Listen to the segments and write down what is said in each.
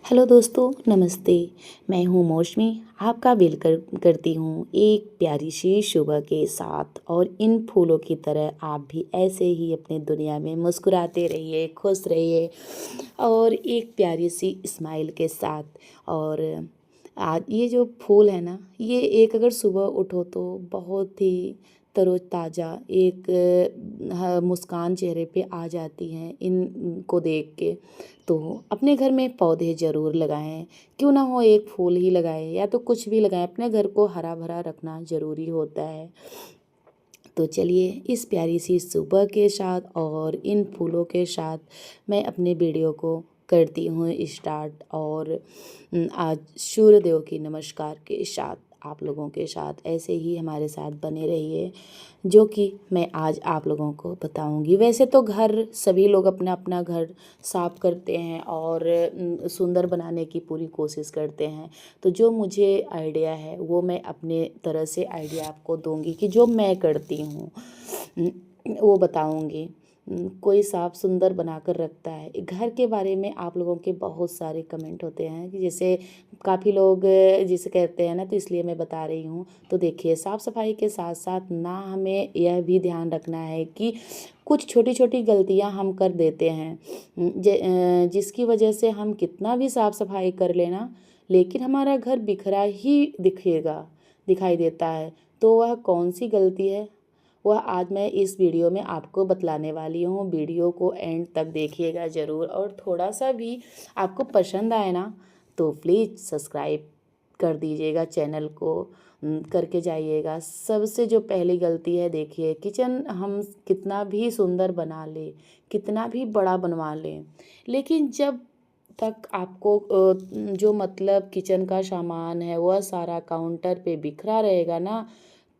Hello दोस्तों, नमस्ते। मैं हूँ मौसमी। आपका वेलकम करती हूँ एक प्यारी सी सुबह के साथ। और इन फूलों की तरह आप भी ऐसे ही अपनी दुनिया में मुस्कुराते रहिए, खुश रहिए और एक प्यारी सी स्माइल के साथ। और आज ये जो फूल है ना, ये एक अगर सुबह उठो तो बहुत ही तरोताज़ा एक मुस्कान चेहरे पे आ जाती है इनको देख के। तो अपने घर में पौधे ज़रूर लगाएं, क्यों ना हो एक फूल ही लगाएं या तो कुछ भी लगाएं। अपने घर को हरा भरा रखना ज़रूरी होता है। तो चलिए इस प्यारी सी सुबह के साथ और इन फूलों के साथ मैं अपने वीडियो को करती हूँ स्टार्ट। और आज सूर्यदेव की नमस्कार के साथ आप लोगों के साथ ऐसे ही हमारे साथ बने रहिए, जो कि मैं आज आप लोगों को बताऊंगी। वैसे तो घर सभी लोग अपना अपना घर साफ करते हैं और सुंदर बनाने की पूरी कोशिश करते हैं। तो जो मुझे आइडिया है वो मैं अपने तरह से आइडिया आपको दूंगी कि जो मैं करती हूँ वो बताऊंगी। कोई साफ सुंदर बनाकर रखता है घर के बारे में। आप लोगों के बहुत सारे कमेंट होते हैं कि जैसे काफ़ी लोग जिसे कहते हैं ना, तो इसलिए मैं बता रही हूँ। तो देखिए, साफ़ सफाई के साथ साथ ना हमें यह भी ध्यान रखना है कि कुछ छोटी छोटी गलतियाँ हम कर देते हैं जिसकी वजह से हम कितना भी साफ़ सफाई कर लेना, लेकिन हमारा घर बिखरा ही दिखाई देता है। तो वह कौन सी गलती है, वह आज मैं इस वीडियो में आपको बतलाने वाली हूँ। वीडियो को एंड तक देखिएगा ज़रूर। और थोड़ा सा भी आपको पसंद आए ना, तो प्लीज़ सब्सक्राइब कर दीजिएगा चैनल को, करके जाइएगा। सबसे जो पहली गलती है, देखिए, किचन हम कितना भी सुंदर बना लें, कितना भी बड़ा बनवा लें, लेकिन जब तक आपको जो मतलब किचन का सामान है वह सारा काउंटर पे बिखरा रहेगा ना,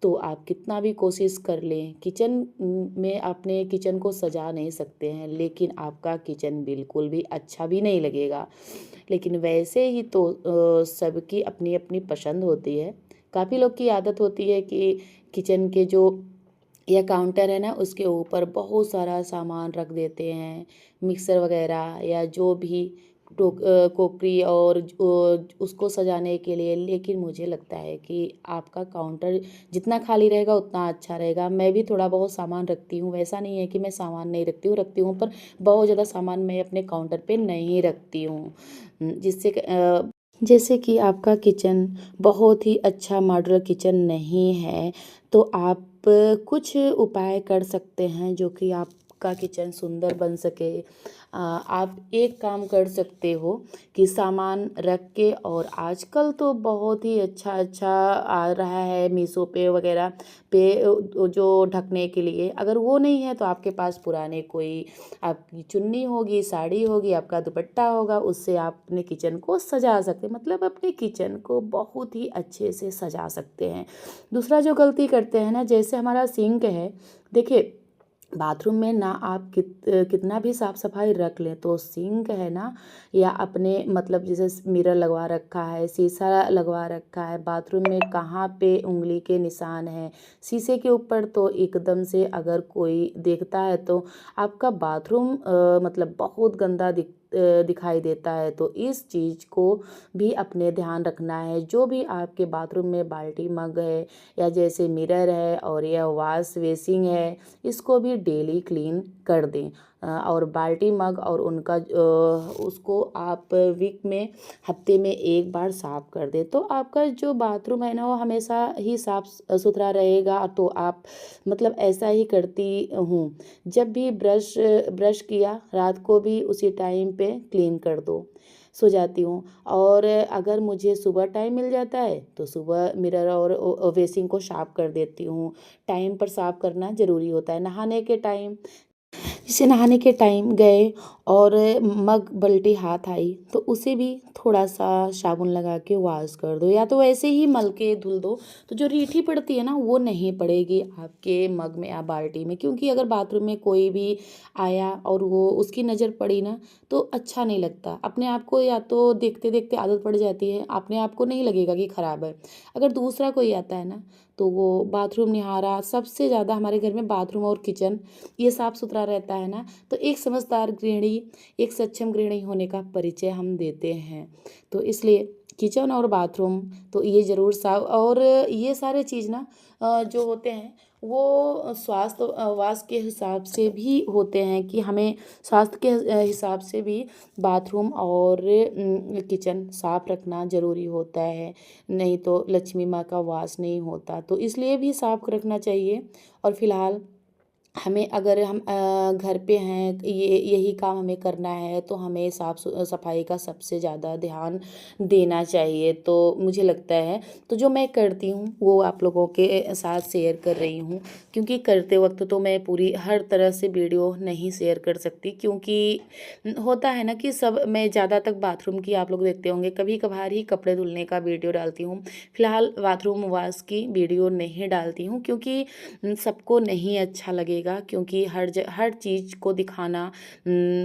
तो आप कितना भी कोशिश कर लें किचन में अपने किचन को सजा नहीं सकते हैं, लेकिन आपका किचन बिल्कुल भी अच्छा भी नहीं लगेगा। लेकिन वैसे ही तो सबकी अपनी अपनी पसंद होती है। काफ़ी लोग की आदत होती है कि किचन के जो या काउंटर है ना, उसके ऊपर बहुत सारा सामान रख देते हैं, मिक्सर वगैरह या जो भी टोकरी और उसको सजाने के लिए। लेकिन मुझे लगता है कि आपका काउंटर जितना खाली रहेगा उतना अच्छा रहेगा। मैं भी थोड़ा बहुत सामान रखती हूँ, वैसा नहीं है कि मैं सामान नहीं रखती हूँ, पर बहुत ज़्यादा सामान मैं अपने काउंटर पे नहीं रखती हूँ। जैसे कि आपका किचन बहुत ही अच्छा मॉड्यूलर किचन नहीं है, तो आप कुछ उपाय कर सकते हैं जो कि आपका किचन सुंदर बन सके। आप एक काम कर सकते हो कि सामान रख के, और आजकल तो बहुत ही अच्छा अच्छा आ रहा है मीशो पे वगैरह पे, जो ढकने के लिए। अगर वो नहीं है तो आपके पास पुराने कोई आपकी चुन्नी होगी, साड़ी होगी, आपका दुपट्टा होगा, उससे आप अपने किचन को सजा सकते हैं। मतलब अपने किचन को बहुत ही अच्छे से सजा सकते हैं। दूसरा जो गलती करते हैं ना, जैसे हमारा सिंक है, देखिए, बाथरूम में ना आप कितना भी साफ सफाई रख लें, तो सिंक है ना, या अपने मतलब जैसे मिरर लगवा रखा है, शीशा लगवा रखा है, बाथरूम में कहाँ पे उंगली के निशान हैं शीशे के ऊपर, तो एकदम से अगर कोई देखता है तो आपका बाथरूम मतलब बहुत गंदा दिखाई देता है। तो इस चीज़ को भी अपने ध्यान रखना है। जो भी आपके बाथरूम में बाल्टी मग है, या जैसे मिरर है और यह वॉश बेसिन है, इसको भी डेली क्लीन कर दें। और बाल्टी मग और उनका उसको आप वीक में हफ्ते में एक बार साफ कर दें, तो आपका जो बाथरूम है ना वो हमेशा ही साफ सुथरा रहेगा। तो आप मतलब ऐसा ही करती हूँ। जब भी ब्रश ब्रश किया रात को भी उसी टाइम पे क्लीन कर दो, सो जाती हूँ। और अगर मुझे सुबह टाइम मिल जाता है तो सुबह मिरर और बेसिन को साफ कर देती हूँ। टाइम पर साफ करना ज़रूरी होता है। नहाने के टाइम गए और मग बल्टी हाथ आई, तो उसे भी थोड़ा सा साबुन लगा के वॉश कर दो, या तो ऐसे ही मल के धुल दो। तो जो रीठी पड़ती है ना, वो नहीं पड़ेगी आपके मग में या बाल्टी में। क्योंकि अगर बाथरूम में कोई भी आया और वो उसकी नज़र पड़ी ना, तो अच्छा नहीं लगता। अपने आप को या तो देखते देखते आदत पड़ जाती है, अपने आप को नहीं लगेगा कि ख़राब है। अगर दूसरा कोई आता है ना, तो वो बाथरूम निहारा, सबसे ज़्यादा हमारे घर में बाथरूम और किचन ये साफ़ सुथरा रहता है ना, तो एक समझदार गृहिणी, एक सक्षम गृहिणी होने का परिचय हम देते हैं। तो इसलिए किचन और बाथरूम तो ये ज़रूर साफ़, और ये सारे चीज़ ना जो होते हैं वो स्वास्थ्य वास के हिसाब से भी होते हैं कि हमें स्वास्थ्य के हिसाब से भी बाथरूम और किचन साफ़ रखना ज़रूरी होता है, नहीं तो लक्ष्मी माँ का वास नहीं होता, तो इसलिए भी साफ़ रखना चाहिए। और फिलहाल हमें, अगर हम घर पे हैं, ये यही काम हमें करना है, तो हमें सफाई का सबसे ज़्यादा ध्यान देना चाहिए। तो मुझे लगता है, तो जो मैं करती हूँ वो आप लोगों के साथ शेयर कर रही हूँ, क्योंकि करते वक्त तो मैं पूरी हर तरह से वीडियो नहीं शेयर कर सकती, क्योंकि होता है ना कि सब, मैं ज़्यादा तक बाथरूम की आप लोग देखते होंगे, कभी कभार ही कपड़े धुलने का वीडियो डालती हूँ। फिलहाल बाथरूम वाश की वीडियो नहीं डालती हूँ, क्योंकि सबको नहीं अच्छा लगेगा, क्योंकि हर चीज़ को दिखाना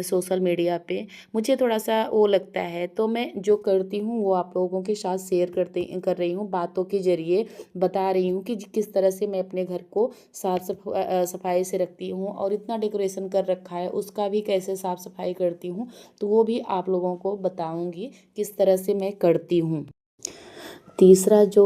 सोशल मीडिया पे मुझे थोड़ा-सा वो लगता है। तो मैं जो करती हूँ वो आप लोगों के साथ शेयर कर रही हूँ, बातों के ज़रिए बता रही हूँ कि किस तरह से मैं अपने घर को सफाई से रखती हूँ, और इतना डेकोरेशन कर रखा है उसका भी कैसे साफ सफाई करती हूँ, तो वो भी आप लोगों को बताऊँगी किस तरह से मैं करती हूँ। तीसरा जो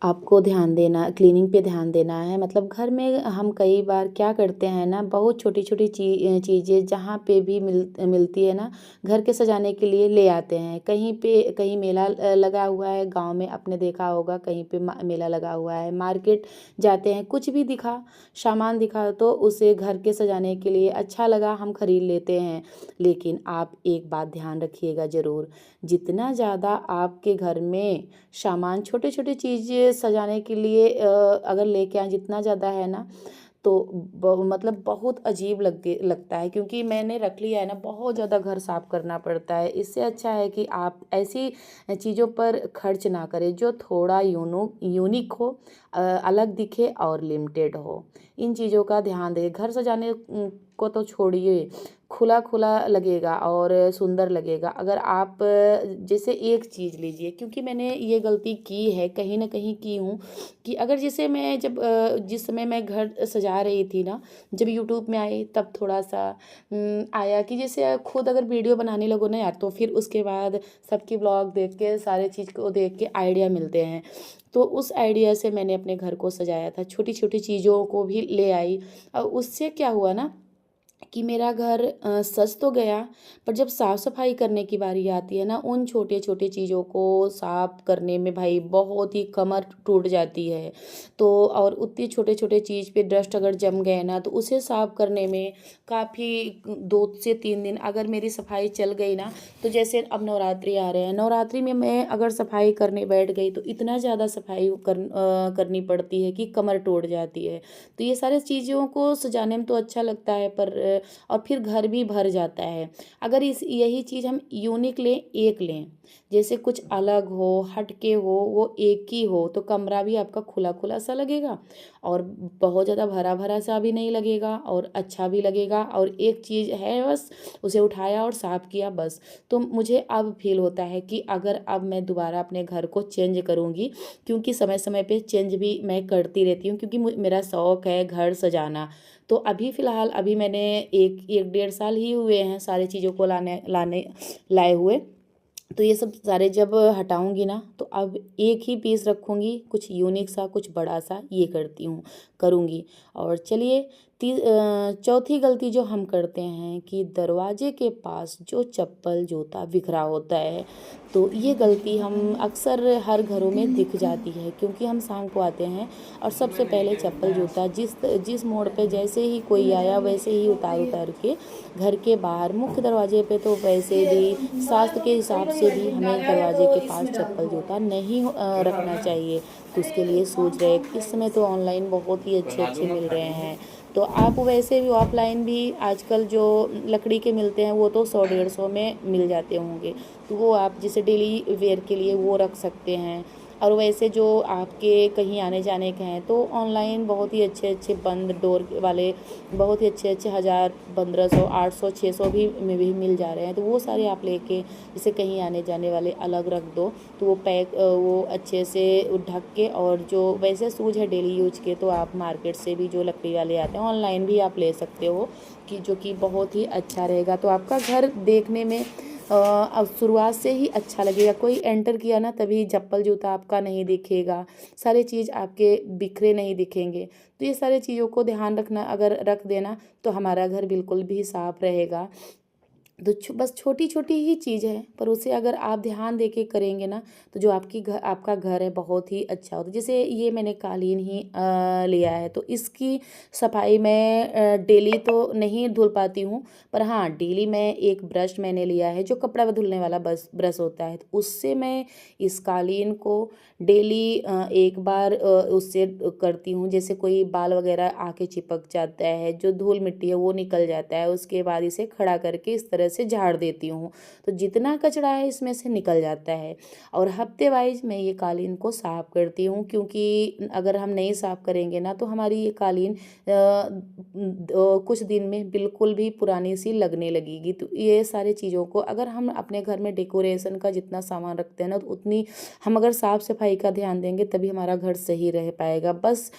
आपको ध्यान देना, क्लीनिंग पे ध्यान देना है, मतलब घर में हम कई बार क्या करते हैं ना, बहुत छोटी-छोटी चीज़ें जहाँ पे भी मिलती है ना, घर के सजाने के लिए ले आते हैं। कहीं मेला लगा हुआ है गाँव में, आपने देखा होगा, कहीं पे मेला लगा हुआ है, मार्केट जाते हैं, कुछ भी सामान दिखा तो उसे घर के सजाने के लिए अच्छा लगा, हम खरीद लेते हैं। लेकिन आप एक बात ध्यान रखिएगा ज़रूर, जितना ज़्यादा आपके घर में सामान, छोटे-छोटे चीज़ें सजाने के लिए अगर लेके आएँ, जितना ज़्यादा है ना, तो मतलब बहुत अजीब लगता है, क्योंकि मैंने रख लिया है ना, बहुत ज़्यादा घर साफ़ करना पड़ता है। इससे अच्छा है कि आप ऐसी चीज़ों पर खर्च ना करें जो थोड़ा यूनिक हो, अलग दिखे और लिमिटेड हो। इन चीज़ों का ध्यान दें। घर सजाने को तो छोड़िए, खुला-खुला लगेगा और सुंदर लगेगा। अगर आप जैसे एक चीज़ लीजिए, क्योंकि मैंने ये गलती की है, कहीं न कहीं की हूँ, कि अगर जैसे मैं जब जिस समय मैं घर सजा रही थी ना, जब यूट्यूब में आई तब थोड़ा-सा आया कि जैसे खुद अगर वीडियो बनाने लगो ना यार, तो फिर उसके बाद सबकी व्लॉग देख के, सारे चीज़ को देख के आइडिया मिलते हैं। तो उस आइडिया से मैंने अपने घर को सजाया था, छोटी-छोटी चीज़ों को भी ले आई। उससे क्या हुआ ना कि मेरा घर सज तो गया, पर जब साफ़-सफ़ाई करने की बारी आती है ना, उन छोटे-छोटे चीज़ों को साफ़ करने में भाई बहुत ही कमर टूट जाती है। तो और उतनी छोटे-छोटे चीज़ पे डस्ट अगर जम गए ना, तो उसे साफ़ करने में काफ़ी 2 से 3 दिन अगर मेरी सफाई चल गई ना, तो जैसे अब नवरात्रि आ रहे हैं, नवरात्रि में मैं अगर सफाई करने बैठ गई तो इतना ज़्यादा सफाई करनी पड़ती है कि कमर टूट जाती है। तो ये सारी चीज़ों को सजाने में तो अच्छा लगता है, पर और फिर घर भी भर जाता है। अगर इस यही चीज़ हम यूनिक लें, एक लें, जैसे कुछ अलग हो, हटके हो, वो एक ही हो, तो कमरा भी आपका खुला-खुला सा लगेगा और बहुत ज़्यादा भरा-भरा सा भी नहीं लगेगा, और अच्छा भी लगेगा, और एक चीज़ है बस, उसे उठाया और साफ़ किया बस। तो मुझे अब फ़ील होता है कि अगर अब मैं दोबारा अपने घर को चेंज करूँगी, क्योंकि समय-समय पे चेंज भी मैं करती रहती हूँ, क्योंकि मेरा शौक है घर सजाना। तो अभी फ़िलहाल अभी मैंने 1 डेढ़ साल ही हुए हैं सारी चीज़ों को लाए हुए। तो ये सब सारे जब हटाऊँगी ना, तो अब एक ही पीस रखूँगी, कुछ यूनिक सा, कुछ बड़ा सा, ये करूँगी। और चलिए, चौथी गलती जो हम करते हैं कि दरवाजे के पास जो चप्पल जूता बिखरा होता है, तो ये गलती हम अक्सर हर घरों में दिख जाती है, क्योंकि हम शाम को आते हैं और सबसे पहले चप्पल जूता जिस मोड़ पे जैसे ही कोई आया वैसे ही उतार के घर के बाहर मुख्य दरवाजे पे, तो वैसे भी स्वास्थ्य के हिसाब से भी हमें दरवाजे के पास चप्पल जूता नहीं रखना चाहिए। तो उसके लिए सोच रहे, इस समय तो ऑनलाइन बहुत ही अच्छे मिल रहे हैं, तो आप वैसे भी ऑफलाइन भी आजकल जो लकड़ी के मिलते हैं वो तो 100-150 में मिल जाते होंगे, तो वो आप जैसे डेली वेयर के लिए वो रख सकते हैं। और वैसे जो आपके कहीं आने जाने के हैं तो ऑनलाइन बहुत ही अच्छे अच्छे बंद डोर वाले बहुत ही अच्छे अच्छे 1000 1500 800 600 भी में भी मिल जा रहे हैं। तो वो सारे आप लेके जैसे कहीं आने जाने वाले अलग रख दो, तो वो पैक वो अच्छे से ढक के। और जो वैसे शूज़ है डेली यूज के, तो आप मार्केट से भी जो लकड़ी वाले आते हैं ऑनलाइन भी आप ले सकते हो, कि जो कि बहुत ही अच्छा रहेगा। तो आपका घर देखने में अब शुरुआत से ही अच्छा लगेगा। कोई एंटर किया ना तभी चप्पल जूता आपका नहीं दिखेगा, सारी चीज़ आपके बिखरे नहीं दिखेंगे। तो ये सारी चीज़ों को ध्यान रखना, अगर रख देना तो हमारा घर बिल्कुल भी साफ रहेगा। तो बस छोटी छोटी ही चीज़ है, पर उसे अगर आप ध्यान दे के करेंगे ना, तो जो आपका घर है बहुत ही अच्छा होता है। जैसे ये मैंने कालीन ही लिया है, तो इसकी सफाई मैं डेली तो नहीं धुल पाती हूँ, पर हाँ डेली मैं एक ब्रश मैंने लिया है जो कपड़ा धुलने वाला बस ब्रश होता है, तो उससे मैं इस कालीन को डेली एक बार उससे करती हूँ। जैसे कोई बाल वगैरह आके चिपक जाता है, जो धूल मिट्टी है वो निकल जाता है, उसके बाद इसे खड़ा करके इस तरह से झाड़ देती हूँ, तो जितना कचरा है इसमें से निकल जाता है। और हफ्ते वाइज मैं ये कालीन को साफ़ करती हूँ, क्योंकि अगर हम नहीं साफ़ करेंगे ना तो हमारी ये कालीन कुछ दिन में बिल्कुल भी पुरानी सी लगने लगेगी। तो ये सारी चीज़ों को अगर हम अपने घर में डेकोरेशन का जितना सामान रखते हैं ना, तो उतनी हम अगर साफ़ सफाई का ध्यान देंगे तभी हमारा घर सही रह पाएगा। बस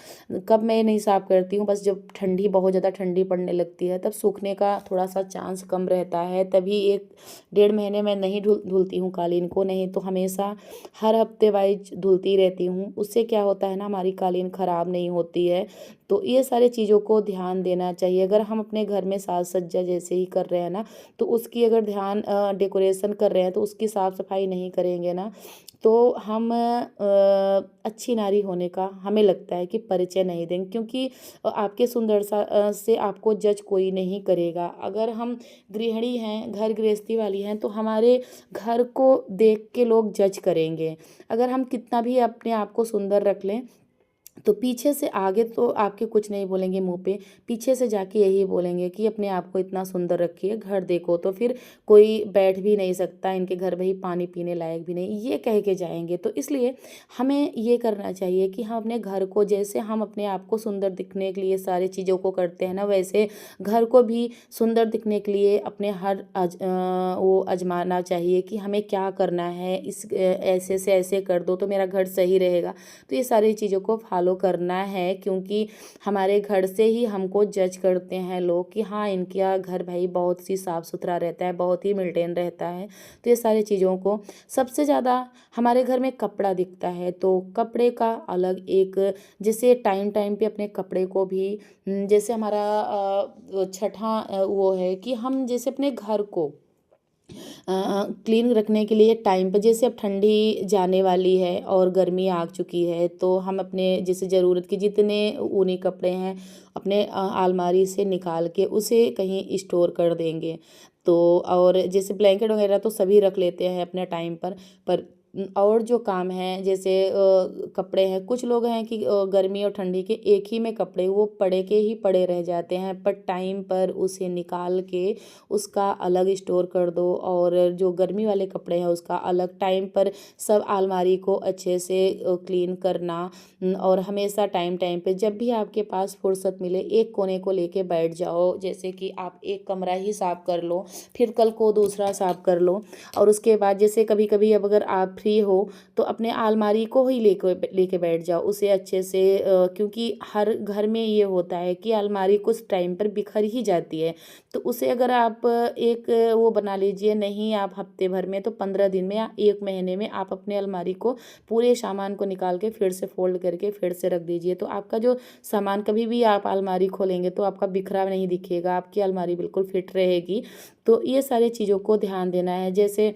कब मैं नहीं साफ़ करती हूँ, बस जब ठंडी बहुत ज़्यादा ठंडी पड़ने लगती है तब सूखने का थोड़ा सा चांस कम रहता है, तभी 1 डेढ़ महीने में नहीं धुलती हूँ कालीन को, नहीं तो हमेशा हर हफ्ते वाइज धुलती रहती हूँ। उससे क्या होता है ना, हमारी कालीन ख़राब नहीं होती है। तो ये सारी चीज़ों को ध्यान देना चाहिए। अगर हम अपने घर में साज सज्जा जैसे ही कर रहे हैं ना, तो उसकी अगर ध्यान डेकोरेशन कर रहे हैं तो उसकी साफ़ सफाई नहीं करेंगे ना, तो हम अच्छी नारी होने का हमें लगता है कि परिचय नहीं देंगे, क्योंकि आपके सुंदरता से आपको जज कोई नहीं करेगा। अगर हम गृहिणी हैं, घर गृहस्थी वाली हैं, तो हमारे घर को देख के लोग जज करेंगे। अगर हम कितना भी अपने आप को सुंदर रख लें, तो पीछे से आगे तो आपके कुछ नहीं बोलेंगे मुंह पे, पीछे से जाके यही बोलेंगे कि अपने आप को इतना सुंदर रखिए, घर देखो। तो फिर कोई बैठ भी नहीं सकता, इनके घर में ही पानी पीने लायक भी नहीं, ये कह के जाएंगे। तो इसलिए हमें ये करना चाहिए कि हम अपने घर को, जैसे हम अपने आप को सुंदर दिखने के लिए सारी चीज़ों को करते हैं ना, वैसे घर को भी सुंदर दिखने के लिए अपने वो आजमाना चाहिए कि हमें क्या करना है। ऐसे से ऐसे कर दो तो मेरा घर सही रहेगा। तो ये सारी चीज़ों को फॉलो करना है, क्योंकि हमारे घर से ही हमको जज करते हैं लोग कि हाँ इनका घर भाई बहुत सी साफ़ सुथरा रहता है, बहुत ही मेंटेन रहता है। तो ये सारी चीज़ों को, सबसे ज़्यादा हमारे घर में कपड़ा दिखता है, तो कपड़े का अलग एक, जैसे टाइम टाइम पे अपने कपड़े को भी जैसे हमारा छठा वो है कि हम जैसे अपने घर को क्लीन रखने के लिए टाइम पे, जैसे अब ठंडी जाने वाली है और गर्मी आ चुकी है, तो हम अपने जैसे ज़रूरत के जितने ऊनी कपड़े हैं अपने अलमारी से निकाल के उसे कहीं स्टोर कर देंगे। तो और जैसे ब्लैंकेट वगैरह तो सभी रख लेते हैं अपने टाइम पर और जो काम है जैसे कपड़े हैं, कुछ लोग हैं कि गर्मी और ठंडी के एक ही में कपड़े वो पड़े के ही पड़े रह जाते हैं, पर टाइम पर उसे निकाल के उसका अलग स्टोर कर दो। और जो गर्मी वाले कपड़े हैं उसका अलग, टाइम पर सब अलमारी को अच्छे से क्लीन करना। और हमेशा टाइम टाइम पे जब भी आपके पास फुर्सत मिले एक कोने को लेके बैठ जाओ, जैसे कि आप एक कमरा ही साफ़ कर लो, फिर कल को दूसरा साफ़ कर लो। और उसके बाद जैसे कभी कभी अब अगर आप फ्री हो तो अपने अलमारी को ही लेके बैठ जाओ उसे अच्छे से, क्योंकि हर घर में ये होता है कि अलमारी कुछ टाइम पर बिखर ही जाती है। तो उसे अगर आप एक वो बना लीजिए, नहीं आप हफ्ते भर में तो 15 दिन में या 1 महीने में आप अपने अलमारी को पूरे सामान को निकाल के फिर से फोल्ड करके फिर से रख दीजिए। तो आपका जो सामान, कभी भी आप अलमारी खोलेंगे तो आपका बिखरा नहीं दिखेगा, आपकी अलमारी बिल्कुल फिट रहेगी। तो ये सारी चीज़ों को ध्यान देना है। जैसे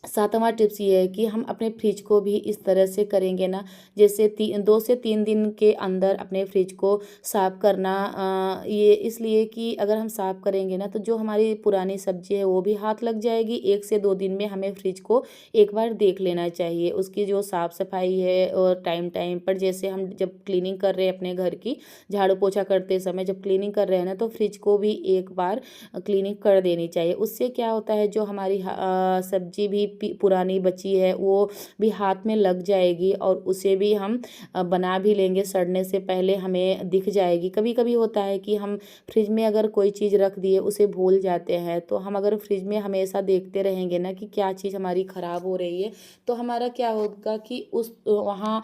7वां टिप्स ये है कि हम अपने फ्रिज को भी इस तरह से करेंगे ना, जैसे 2 से 3 दिन के अंदर अपने फ्रिज को साफ़ करना। ये इसलिए कि अगर हम साफ़ करेंगे ना तो जो हमारी पुरानी सब्जी है वो भी हाथ लग जाएगी। 1 से 2 दिन में हमें फ्रिज को एक बार देख लेना चाहिए, उसकी जो साफ़ सफाई है। और टाइम टाइम पर जैसे हम जब क्लीनिंग कर रहे हैं अपने घर की, झाड़ू पोछा करते समय जब क्लीनिंग कर रहे हैं ना, तो फ्रिज को भी एक बार क्लीनिंग कर देनी चाहिए। उससे क्या होता है, जो हमारी सब्जी भी पुरानी बची है वो भी हाथ में लग जाएगी और उसे भी हम बना भी लेंगे, सड़ने से पहले हमें दिख जाएगी। कभी कभी होता है कि हम फ्रिज में अगर कोई चीज़ रख दिए उसे भूल जाते हैं, तो हम अगर फ्रिज में हमेशा देखते रहेंगे ना कि क्या चीज़ हमारी ख़राब हो रही है, तो हमारा क्या होगा कि उस वहाँ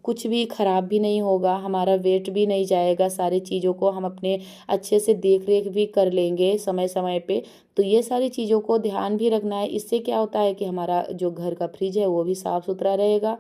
कुछ भी ख़राब भी नहीं होगा, हमारा वेट भी नहीं जाएगा, सारी चीज़ों को हम अपने अच्छे से देख रेख भी कर लेंगे समय समय पे। तो ये सारी चीज़ों को ध्यान भी रखना है। इससे क्या होता है कि हमारा जो घर का फ्रिज है वो भी साफ़ सुथरा रहेगा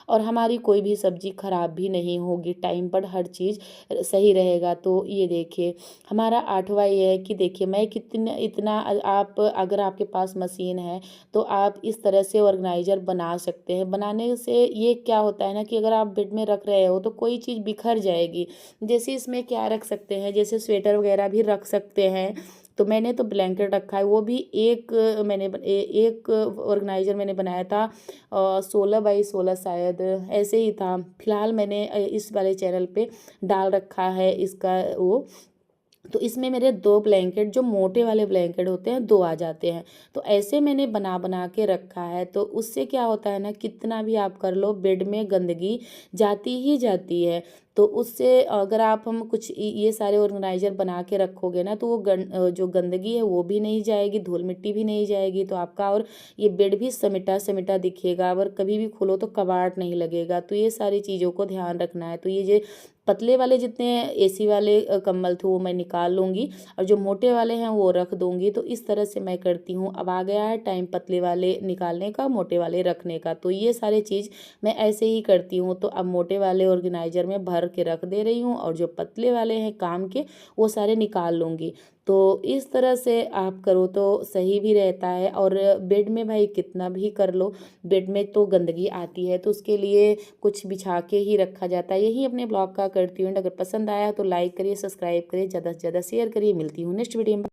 और हमारी कोई भी सब्ज़ी ख़राब भी नहीं होगी, टाइम पर हर चीज़ सही रहेगा। तो ये देखिए हमारा 8वां ये है कि देखिए मैं कितना इतना आप अगर आपके पास मशीन है तो आप इस तरह से ऑर्गेनाइज़र बना सकते हैं। बनाने से ये क्या होता है ना कि अगर आप बेड में रख रहे हो तो कोई चीज़ बिखर जाएगी। जैसे इसमें क्या रख सकते हैं, जैसे स्वेटर वगैरह भी रख सकते हैं। तो मैंने तो ब्लैंकेट रखा है, वो भी एक ऑर्गेनाइज़र मैंने बनाया था 16x16 शायद ऐसे ही था। फिलहाल मैंने इस वाले चैनल पे डाल रखा है इसका वो। तो इसमें मेरे 2 ब्लैंकेट जो मोटे वाले ब्लैंकेट होते हैं 2 आ जाते हैं। तो ऐसे मैंने बना बना के रखा है। तो उससे क्या होता है ना, कितना भी आप कर लो बेड में गंदगी जाती ही जाती है। तो उससे अगर आप हम कुछ ये सारे ऑर्गेनाइज़र बना के रखोगे ना तो वो जो गंदगी है वो भी नहीं जाएगी, धूल मिट्टी भी नहीं जाएगी, तो आपका और ये बेड भी समेटा समेटा दिखेगा और कभी भी खोलो तो कबाड़ नहीं लगेगा। तो ये सारी चीज़ों को ध्यान रखना है। तो ये जो पतले वाले जितने एसी वाले कंबल थे वो मैं निकाल लूँगी और जो मोटे वाले हैं वो रख दूँगी। तो इस तरह से मैं करती हूँ। अब आ गया है टाइम पतले वाले निकालने का, मोटे वाले रखने का। तो ये सारी चीज़ मैं ऐसे ही करती हूँ। तो अब मोटे वाले ऑर्गेनाइज़र में भर के रख दे रही हूँ और जो पतले वाले हैं काम के वो सारे निकाल लूँगी। तो इस तरह से आप करो तो सही भी रहता है। और बेड में भाई कितना भी कर लो, बेड में तो गंदगी आती है, तो उसके लिए कुछ बिछा के ही रखा जाता है। यही अपने ब्लॉग का करती हूँ। अगर पसंद आया तो लाइक करिए, सब्सक्राइब करिए, ज़्यादा से ज़्यादा शेयर करिए। मिलती हूँ नेक्स्ट वीडियो में।